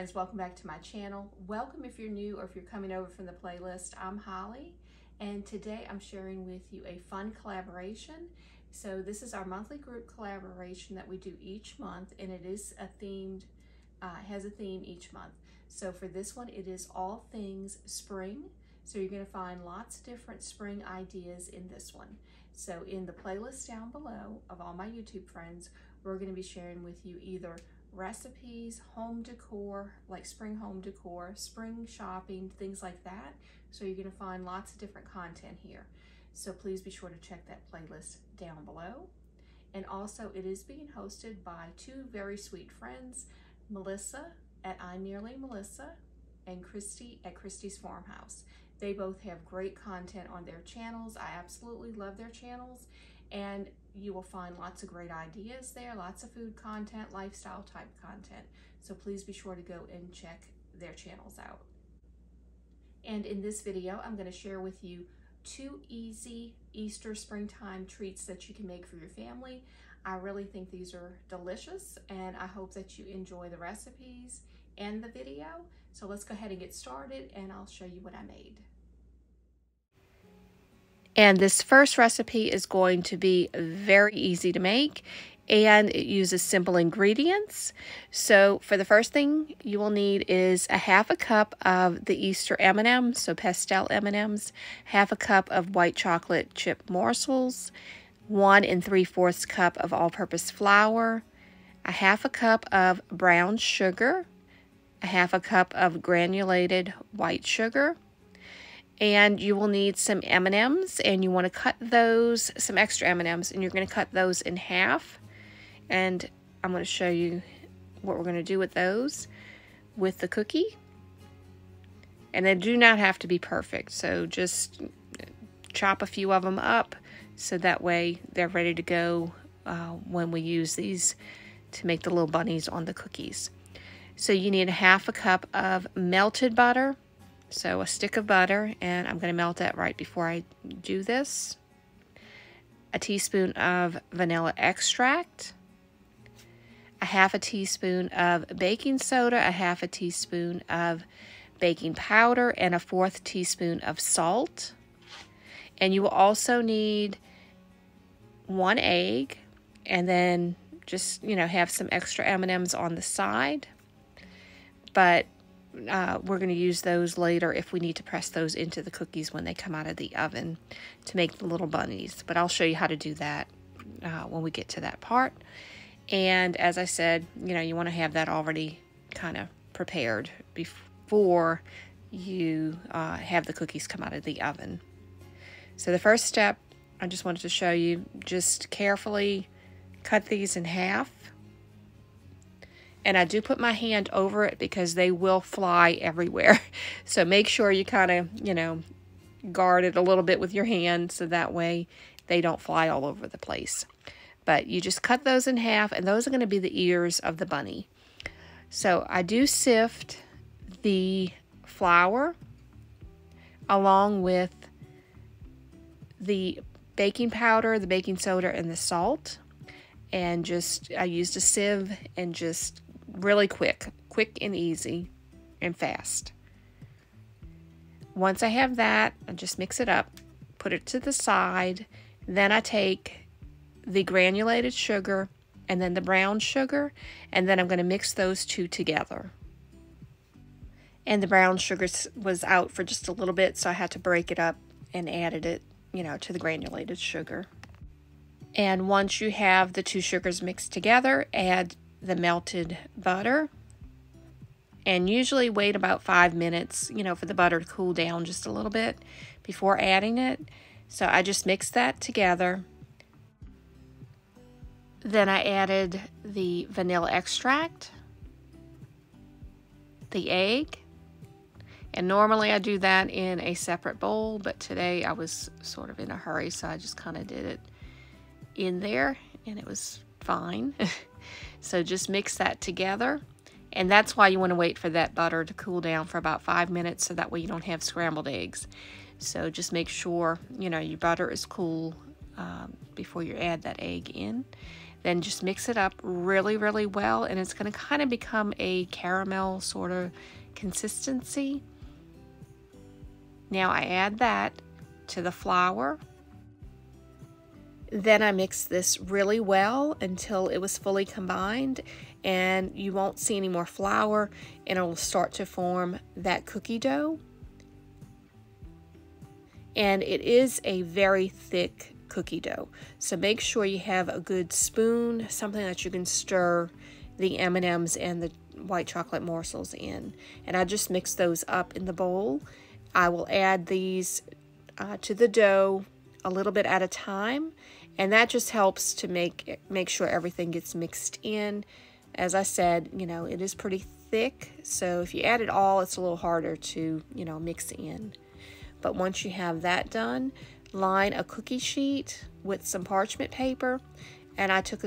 friends, welcome back to my channel. Welcome if you're new or if you're coming over from the playlist. I'm Holly, and today I'm sharing with you a fun collaboration. So this is our monthly group collaboration that we do each month, and it is a themed, has a theme each month. So for this one, it is all things spring. So you're going to find lots of different spring ideas in this one. So in the playlist down below of all my YouTube friends, we're going to be sharing with you either recipes, home decor, like spring home decor, spring shopping, things like that. So you're going to find lots of different content here. So please be sure to check that playlist down below. And also it is being hosted by two very sweet friends, Melissa at I'm Nearly Melissa and Christy at Christy's Farmhouse. They both have great content on their channels. I absolutely love their channels, and you will find lots of great ideas there, lots of food content, lifestyle type content. So please be sure to go and check their channels out. And in this video, I'm going to share with you 2 easy Easter springtime treats that you can make for your family. I really think these are delicious, and I hope that you enjoy the recipes and the video. So let's go ahead and get started, and I'll show you what I made. And this first recipe is going to be very easy to make, and it uses simple ingredients. So for the first thing you will need is a half a cup of the Easter M&Ms, so pastel M&Ms, half a cup of white chocolate chip morsels, 1 3/4 cup of all-purpose flour, a half a cup of brown sugar, a half a cup of granulated white sugar, and you will need some M&Ms, and you want to cut those, some extra M&Ms, and you're going to cut those in half. And I'm going to show you what we're going to do with those with the cookie. And they do not have to be perfect, so just chop a few of them up so that way they're ready to go when we use these to make the little bunnies on the cookies. So you need a half a cup of melted butter. So a stick of butter, and I'm going to melt that right before I do this. A teaspoon of vanilla extract, a half a teaspoon of baking soda, a half a teaspoon of baking powder, and a 1/4 teaspoon of salt. And you will also need 1 egg, and then just, have some extra M&Ms on the side. But we're going to use those later if we need to press those into the cookies when they come out of the oven to make the little bunnies. But I'll show you how to do that when we get to that part. And as I said, you want to have that already kind of prepared before you have the cookies come out of the oven. So the first step, I just wanted to show you, just carefully cut these in half. And I do put my hand over it because they will fly everywhere. So make sure you kind of, guard it a little bit with your hand so that way they don't fly all over the place. But you just cut those in half, and those are going to be the ears of the bunny. So I do sift the flour along with the baking powder, the baking soda, and the salt. And I used a sieve, and just really quick and easy and fast. Once I have that, I just mix it up, put it to the side. Then I take the granulated sugar and then the brown sugar, and then I'm going to mix those two together. And the brown sugar was out for just a little bit, so I had to break it up and added it, to the granulated sugar. And once you have the two sugars mixed together, add the melted butter, and usually wait about 5 minutes, for the butter to cool down just a little bit before adding it. So I just mixed that together. Then I added the vanilla extract, the egg, and normally I do that in a separate bowl, but today I was sort of in a hurry, so I just kind of did it in there, and it was fine. So just mix that together, and that's why you want to wait for that butter to cool down for about 5 minutes, so that way you don't have scrambled eggs. So just make sure your butter is cool before you add that egg in. Then just mix it up really, really well, and it's going to kind of become a caramel sort of consistency. Now I add that to the flour. Then I mixed this really well until it was fully combined, and you won't see any more flour, and it will start to form that cookie dough. And it is a very thick cookie dough, so make sure you have a good spoon, something that you can stir the M&Ms and the white chocolate morsels in. And I just mix those up in the bowl. I will add these to the dough a little bit at a time, and that just helps to make sure everything gets mixed in. As I said, you know, it is pretty thick, so if you add it all, it's a little harder to, you know, mix in. But once you have that done, line a cookie sheet with some parchment paper, and I took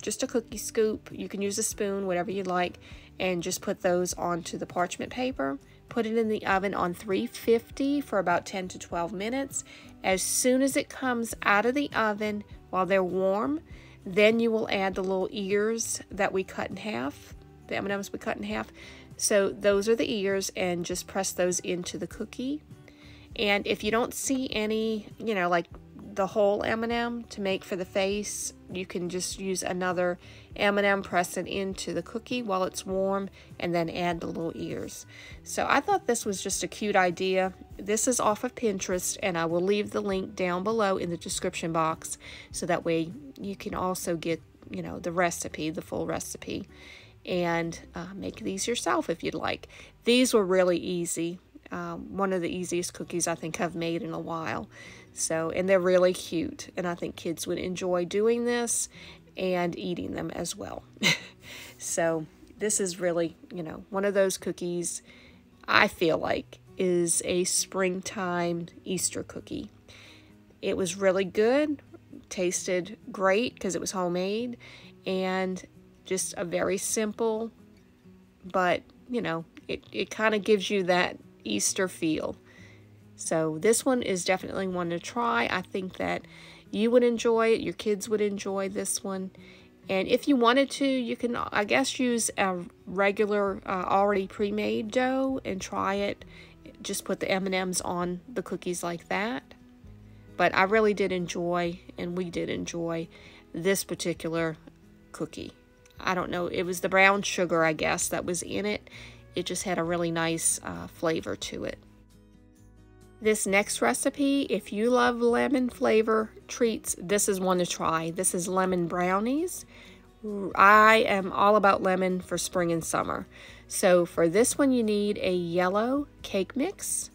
just a cookie scoop. You can use a spoon, whatever you like, and just put those onto the parchment paper. Put it in the oven on 350 for about 10 to 12 minutes. As soon as it comes out of the oven, while they're warm, then you will add the little ears that we cut in half, the M&Ms we cut in half. So those are the ears, and just press those into the cookie. And if you don't see any, you know, like the whole M&M to make for the face, you can just use another M&M, press it into the cookie while it's warm, and then add the little ears. So I thought this was just a cute idea. This is off of Pinterest, and I will leave the link down below in the description box, so that way you can also get, you know, the recipe, the full recipe, and make these yourself if you'd like. These were really easy. One of the easiest cookies I think I've made in a while. So, and they're really cute, and I think kids would enjoy doing this and eating them as well. So this is really, you know, one of those cookies I feel like is a springtime Easter cookie. It was really good, tasted great because it was homemade, and just a very simple, but, you know, it kind of gives you that Easter feel. So this one is definitely one to try. I think that you would enjoy it, your kids would enjoy this one. And if you wanted to, you can, I guess, use a regular already pre-made dough and try it. Just put the M&Ms on the cookies like that. But I really did enjoy, and we did enjoy, this particular cookie. I don't know, it was the brown sugar, I guess, that was in it. It just had a really nice flavor to it. This next recipe, if you love lemon flavor treats, this is one to try. This is lemon brownies. I am all about lemon for spring and summer. So for this one, you need a yellow cake mix,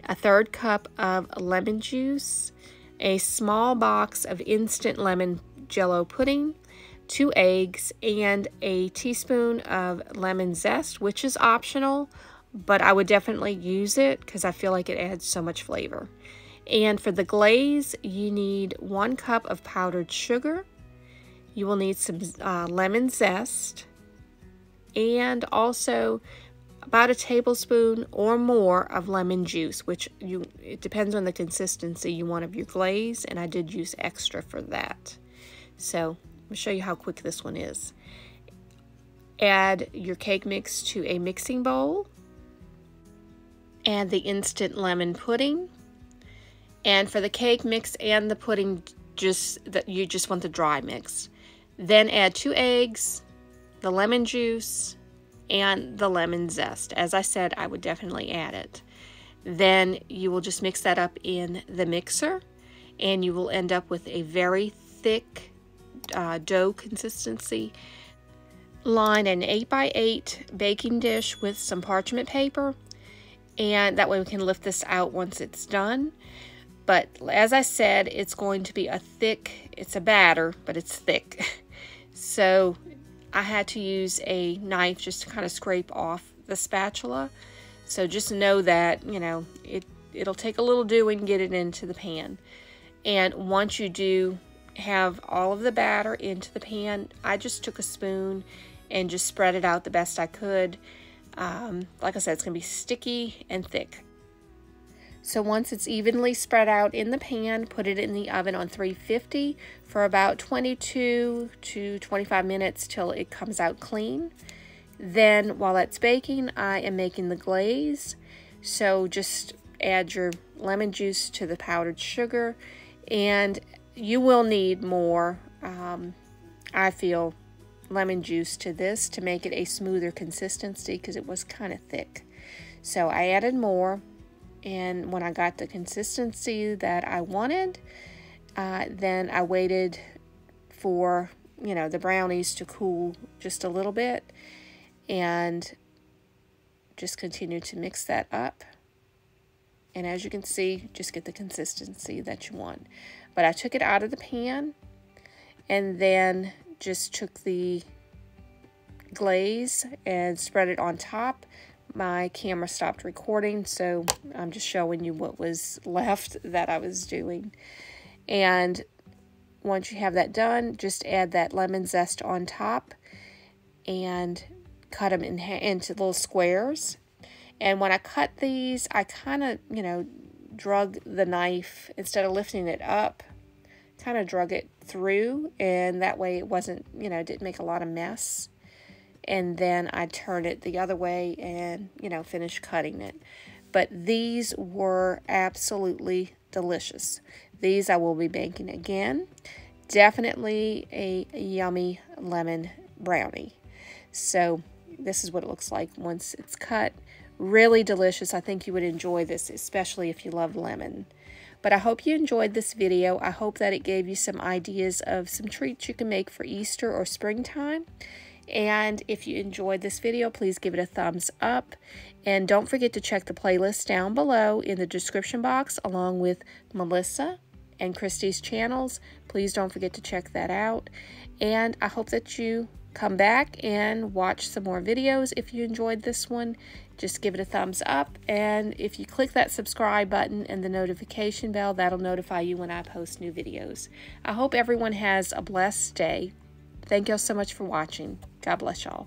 a 1/3 cup of lemon juice, a small box of instant lemon Jell-O pudding, 2 eggs, and a teaspoon of lemon zest, which is optional, but I would definitely use it because I feel like it adds so much flavor. And for the glaze, you need 1 cup of powdered sugar. You will need some lemon zest, and also about a tablespoon or more of lemon juice, which it depends on the consistency you want of your glaze, and I did use extra for that. So I'll show you how quick this one is. Add your cake mix to a mixing bowl. Add the instant lemon pudding. And for the cake mix and the pudding, you just want the dry mix. Then add 2 eggs, the lemon juice, and the lemon zest. As I said, I would definitely add it. Then you will just mix that up in the mixer, and you will end up with a very thick dough consistency. Line an 8x8 baking dish with some parchment paper, and that way we can lift this out once it's done. But as I said, it's going to be it's a batter, but it's thick. So I had to use a knife just to kind of scrape off the spatula. So just know that, you know, it'll take a little doing to get it into the pan. And once you do have all of the batter into the pan, I just took a spoon and just spread it out the best I could. Like I said, it's going to be sticky and thick. So once it's evenly spread out in the pan, put it in the oven on 350 for about 22 to 25 minutes till it comes out clean. Then while that's baking, I am making the glaze. So just add your lemon juice to the powdered sugar, and you will need more, I feel, lemon juice to this to make it a smoother consistency because it was kind of thick. So I added more. And when I got the consistency that I wanted, then I waited for, the brownies to cool just a little bit and just continue to mix that up. And as you can see, just get the consistency that you want. But I took it out of the pan and then just took the glaze and spread it on top. My camera stopped recording, so I'm just showing you what was left that I was doing. And once you have that done, just add that lemon zest on top and cut them into little squares. And when I cut these, I kind of, drug the knife, instead of lifting it up, kind of drug it through, and that way it wasn't, didn't make a lot of mess. And then I turned it the other way and, finish cutting it. But these were absolutely delicious. These I will be baking again. Definitely a yummy lemon brownie. So this is what it looks like once it's cut. Really delicious. I think you would enjoy this, especially if you love lemon. But I hope you enjoyed this video. I hope that it gave you some ideas of some treats you can make for Easter or springtime. And if you enjoyed this video, please give it a thumbs up. And don't forget to check the playlist down below in the description box along with Melissa and Christy's channels. Please don't forget to check that out. And I hope that you come back and watch some more videos. If you enjoyed this one, just give it a thumbs up. And if you click that subscribe button and the notification bell, that'll notify you when I post new videos. I hope everyone has a blessed day. Thank y'all so much for watching. God bless y'all.